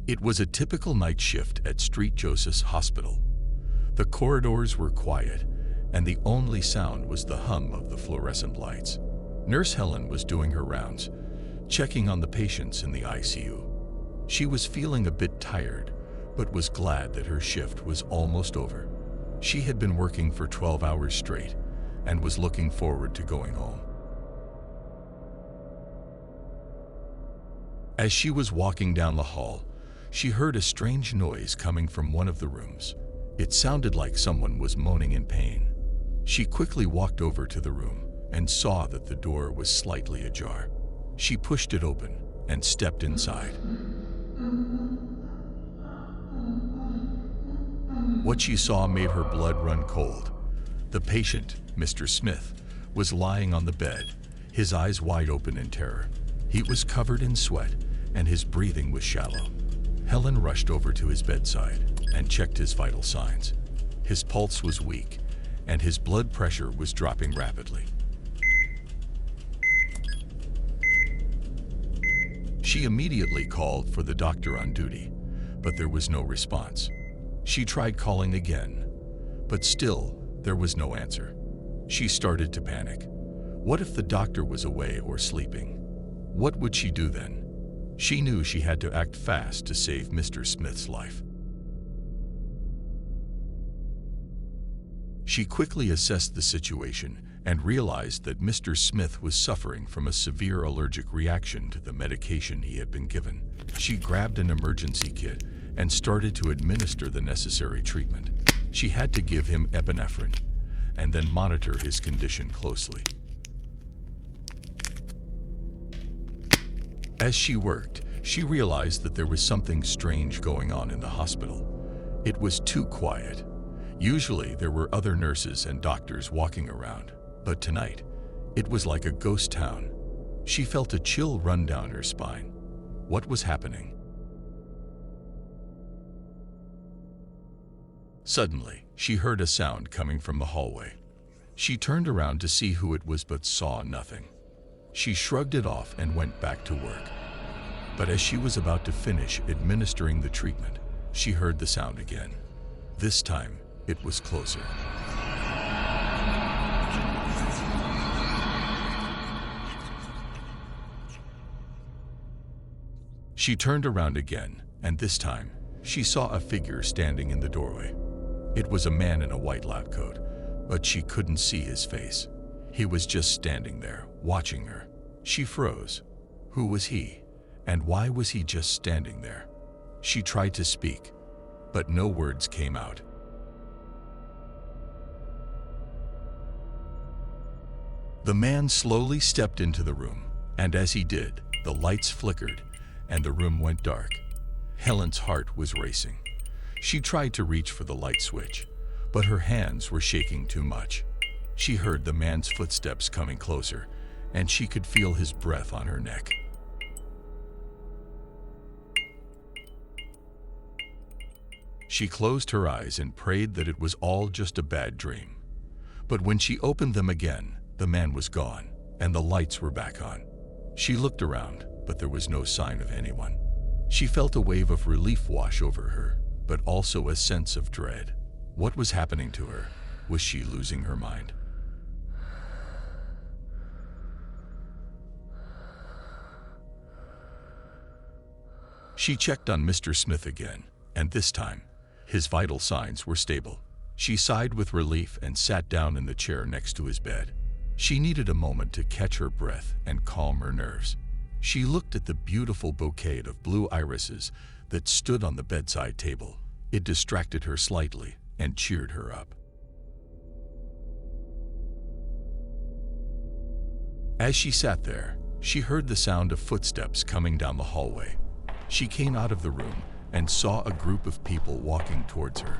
It was a typical night shift at St. Joseph's Hospital. The corridors were quiet, and the only sound was the hum of the fluorescent lights. Nurse Helen was doing her rounds, checking on the patients in the ICU. She was feeling a bit tired, but was glad that her shift was almost over. She had been working for 12 hours straight and was looking forward to going home. As she was walking down the hall, she heard a strange noise coming from one of the rooms. It sounded like someone was moaning in pain. She quickly walked over to the room and saw that the door was slightly ajar. She pushed it open and stepped inside. What she saw made her blood run cold. The patient, Mr. Smith, was lying on the bed, his eyes wide open in terror. He was covered in sweat, and his breathing was shallow. Helen rushed over to his bedside and checked his vital signs. His pulse was weak, and his blood pressure was dropping rapidly. She immediately called for the doctor on duty, but there was no response. She tried calling again, but still there was no answer. She started to panic. What if the doctor was away or sleeping? What would she do then? She knew she had to act fast to save Mr. Smith's life. She quickly assessed the situation and realized that Mr. Smith was suffering from a severe allergic reaction to the medication he had been given. She grabbed an emergency kit and started to administer the necessary treatment. She had to give him epinephrine and then monitor his condition closely. As she worked, she realized that there was something strange going on in the hospital. It was too quiet. Usually there were other nurses and doctors walking around, but tonight, it was like a ghost town. She felt a chill run down her spine. What was happening? Suddenly, she heard a sound coming from the hallway. She turned around to see who it was but saw nothing. She shrugged it off and went back to work. But as she was about to finish administering the treatment, she heard the sound again. This time, it was closer. She turned around again, and this time, she saw a figure standing in the doorway. It was a man in a white lab coat, but she couldn't see his face. He was just standing there, watching her. She froze. Who was he? And why was he just standing there? She tried to speak, but no words came out. The man slowly stepped into the room, and as he did, the lights flickered, and the room went dark. Helen's heart was racing. She tried to reach for the light switch, but her hands were shaking too much. She heard the man's footsteps coming closer, and she could feel his breath on her neck. She closed her eyes and prayed that it was all just a bad dream. But when she opened them again, the man was gone, and the lights were back on. She looked around, but there was no sign of anyone. She felt a wave of relief wash over her, but also a sense of dread. What was happening to her? Was she losing her mind? She checked on Mr. Smith again, and this time, his vital signs were stable. She sighed with relief and sat down in the chair next to his bed. She needed a moment to catch her breath and calm her nerves. She looked at the beautiful bouquet of blue irises that stood on the bedside table. It distracted her slightly and cheered her up. As she sat there, she heard the sound of footsteps coming down the hallway. She came out of the room and saw a group of people walking towards her.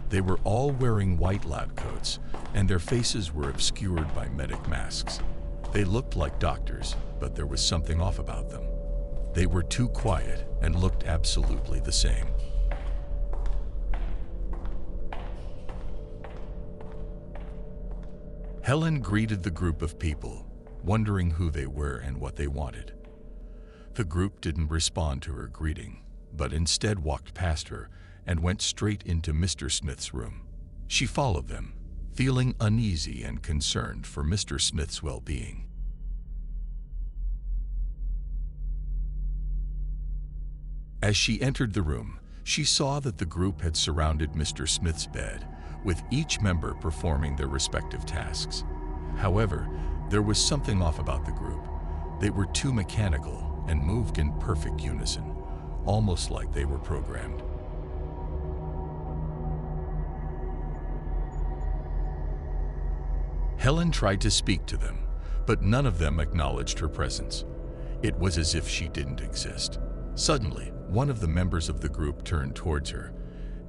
They were all wearing white lab coats, and their faces were obscured by medic masks. They looked like doctors, but there was something off about them. They were too quiet and looked absolutely the same. Helen greeted the group of people, wondering who they were and what they wanted. The group didn't respond to her greeting, but instead walked past her and went straight into Mr. Smith's room. She followed them, feeling uneasy and concerned for Mr. Smith's well-being. As she entered the room, she saw that the group had surrounded Mr. Smith's bed, with each member performing their respective tasks. However, there was something off about the group. They were too mechanical and moved in perfect unison, almost like they were programmed. Helen tried to speak to them, but none of them acknowledged her presence. It was as if she didn't exist. Suddenly, one of the members of the group turned towards her,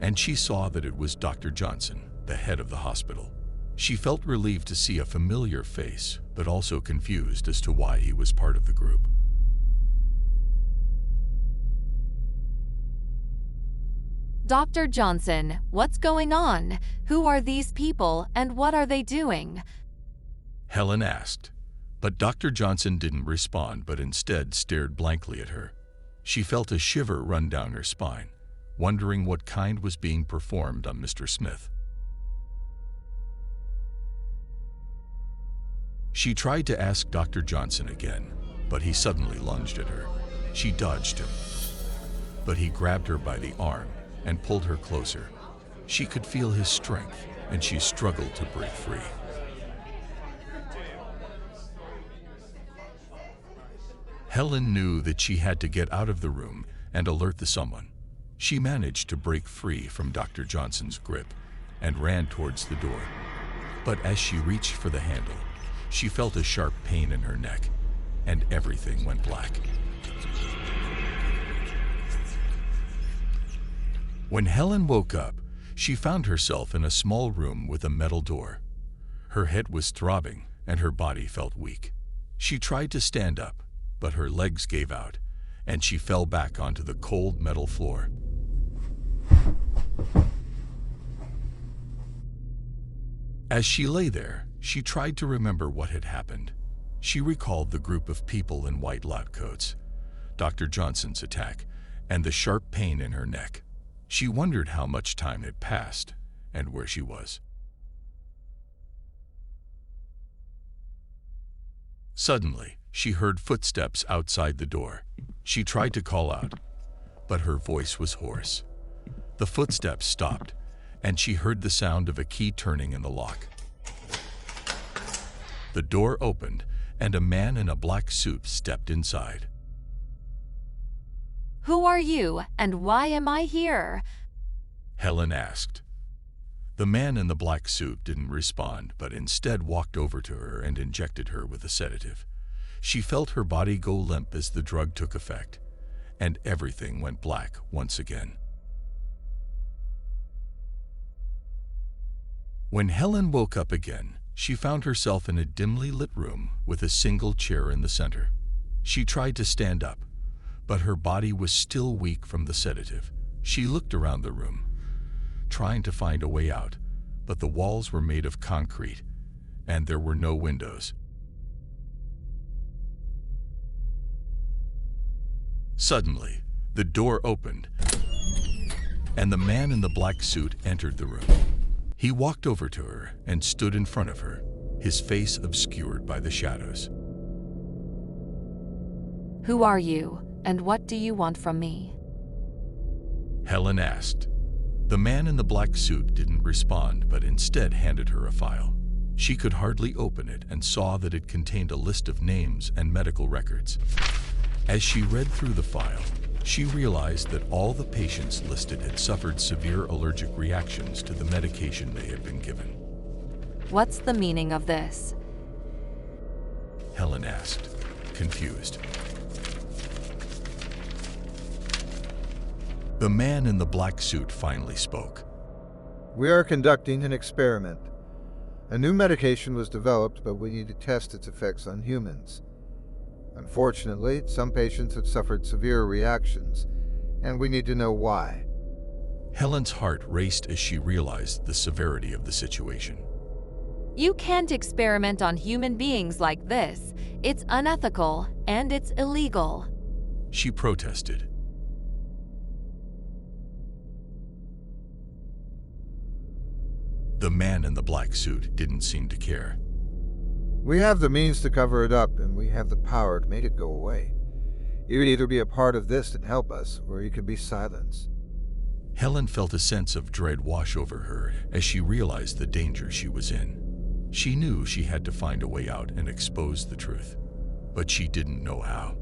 and she saw that it was Dr. Johnson, the head of the hospital. She felt relieved to see a familiar face, but also confused as to why he was part of the group. Dr. Johnson, what's going on? Who are these people and what are they doing? Helen asked, but Dr. Johnson didn't respond but instead stared blankly at her. She felt a shiver run down her spine, wondering what kind was being performed on Mr. Smith. She tried to ask Dr. Johnson again, but he suddenly lunged at her. She dodged him, but he grabbed her by the arm and pulled her closer. She could feel his strength, and she struggled to break free. Helen knew that she had to get out of the room and alert someone. She managed to break free from Dr. Johnson's grip and ran towards the door. But as she reached for the handle, she felt a sharp pain in her neck, and everything went black. When Helen woke up, she found herself in a small room with a metal door. Her head was throbbing, and her body felt weak. She tried to stand up, but her legs gave out, and she fell back onto the cold metal floor. As she lay there, she tried to remember what had happened. She recalled the group of people in white lab coats, Dr. Johnson's attack, and the sharp pain in her neck. She wondered how much time had passed and where she was. Suddenly, she heard footsteps outside the door. She tried to call out, but her voice was hoarse. The footsteps stopped, and she heard the sound of a key turning in the lock. The door opened, and a man in a black suit stepped inside. Who are you, and why am I here? Helen asked. The man in the black suit didn't respond, but instead walked over to her and injected her with a sedative. She felt her body go limp as the drug took effect, and everything went black once again. When Helen woke up again, she found herself in a dimly lit room with a single chair in the center. She tried to stand up, but her body was still weak from the sedative. She looked around the room, trying to find a way out, but the walls were made of concrete, and there were no windows. Suddenly, the door opened, and the man in the black suit entered the room. He walked over to her and stood in front of her, his face obscured by the shadows. Who are you, and what do you want from me? Helen asked. The man in the black suit didn't respond, but instead handed her a file. She could hardly open it and saw that it contained a list of names and medical records. As she read through the file, she realized that all the patients listed had suffered severe allergic reactions to the medication they had been given. What's the meaning of this? Helen asked, confused. The man in the black suit finally spoke. We are conducting an experiment. A new medication was developed, but we need to test its effects on humans. Unfortunately, some patients have suffered severe reactions, and we need to know why. Helen's heart raced as she realized the severity of the situation. You can't experiment on human beings like this. It's unethical, and it's illegal. She protested. The man in the black suit didn't seem to care. We have the means to cover it up, and we have the power to make it go away. You can either be a part of this and help us, or you can be silenced. Helen felt a sense of dread wash over her as she realized the danger she was in. She knew she had to find a way out and expose the truth, but she didn't know how.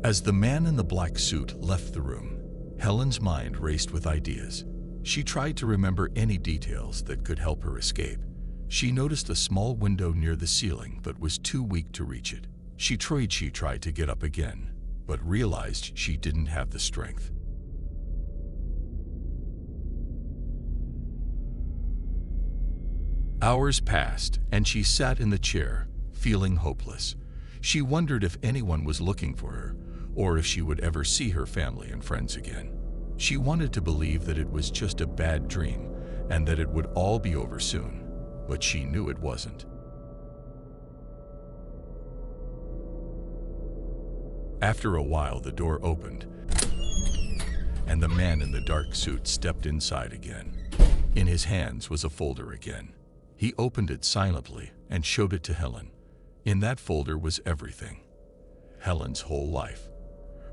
As the man in the black suit left the room, Helen's mind raced with ideas. She tried to remember any details that could help her escape. She noticed a small window near the ceiling but was too weak to reach it. She tried to get up again, but realized she didn't have the strength. Hours passed, and she sat in the chair, feeling hopeless. She wondered if anyone was looking for her, or if she would ever see her family and friends again. She wanted to believe that it was just a bad dream, and that it would all be over soon, but she knew it wasn't. After a while, the door opened, and the man in the dark suit stepped inside again. In his hands was a folder again. He opened it silently and showed it to Helen. In that folder was everything. Helen's whole life.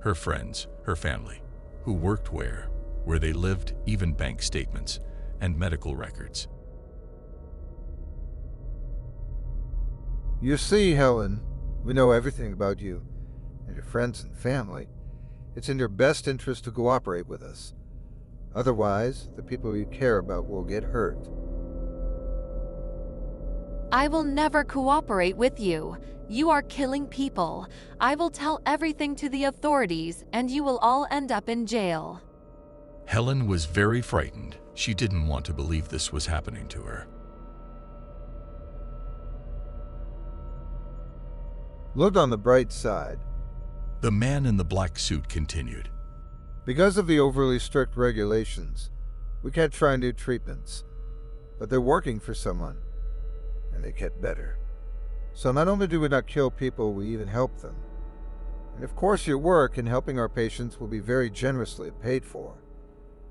Her friends, her family, who worked where they lived, even bank statements and medical records. You see, Helen, we know everything about you and your friends and family. It's in your best interest to cooperate with us. Otherwise, the people you care about will get hurt. I will never cooperate with you. You are killing people. I will tell everything to the authorities, and you will all end up in jail. Helen was very frightened. She didn't want to believe this was happening to her. Look on the bright side. The man in the black suit continued. Because of the overly strict regulations, we can't try new treatments, but they're working for someone, and they get better. So not only do we not kill people, we even help them. And of course your work in helping our patients will be very generously paid for.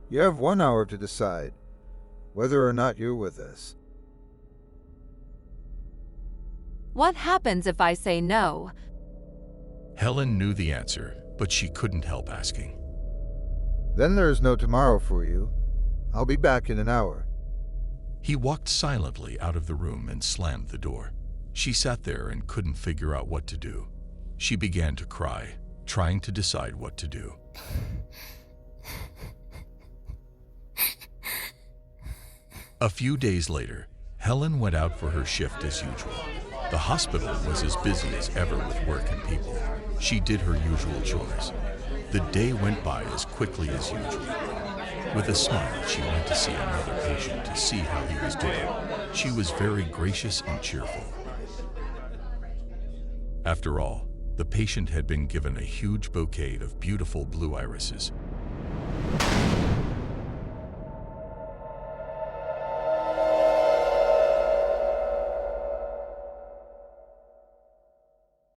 You have 1 hour to decide whether or not you're with us. What happens if I say no? Helen knew the answer, but she couldn't help asking. Then there is no tomorrow for you. I'll be back in an hour. He walked silently out of the room and slammed the door. She sat there and couldn't figure out what to do. She began to cry, trying to decide what to do. A few days later, Helen went out for her shift as usual. The hospital was as busy as ever with work and people. She did her usual chores. The day went by as quickly as usual. With a smile, she went to see another patient to see how he was doing. She was very gracious and cheerful. After all, the patient had been given a huge bouquet of beautiful blue irises.